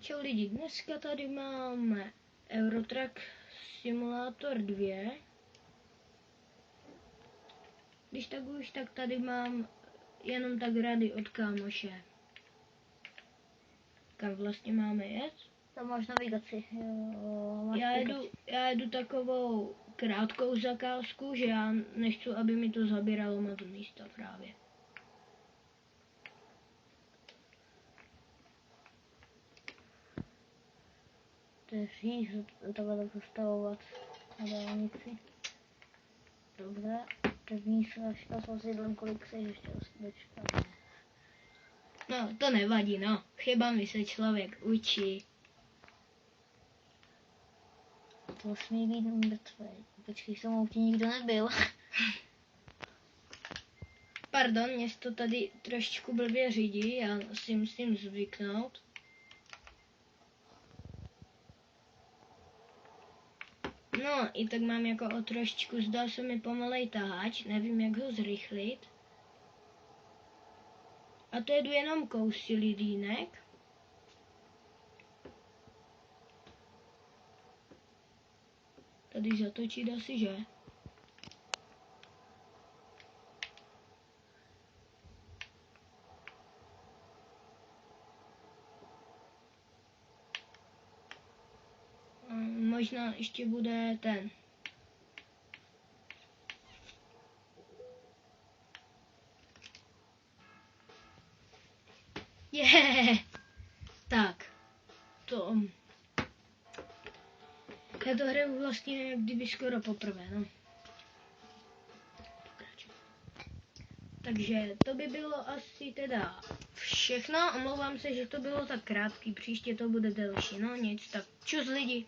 Čau lidi, dneska tady máme Euro Truck Simulator 2. Když tak už, tak tady mám jenom tak rady od kámoše. Kam vlastně máme jet? Tam máš navigaci. Já jedu takovou krátkou zakázku, že já nechci, aby mi to zabíralo moc místa právě. To je říct, takhle zastavovat na dálnici. Dobře, první sražka s vozidlem, kolik se ještě dočkat. No, to nevadí, no. Chybami se člověk učí. To smí být mrtvej. Počkej, jsem autě nikdo nebyl. Pardon, mě to tady trošičku blbě řídí, já si musím zvyknout. No, i tak mám jako o trošičku, zdal se mi pomalej taháč, nevím jak ho zrychlit. A to jedu jenom kousy lidínek. Tady zatočit asi, že? Možná ještě bude ten. Tak. To. Já to hraju vlastně jak kdyby skoro poprvé, no. Takže to by bylo asi teda všechno. Omlouvám se, že to bylo tak krátký, příště to bude delší, no nic, tak čus lidi.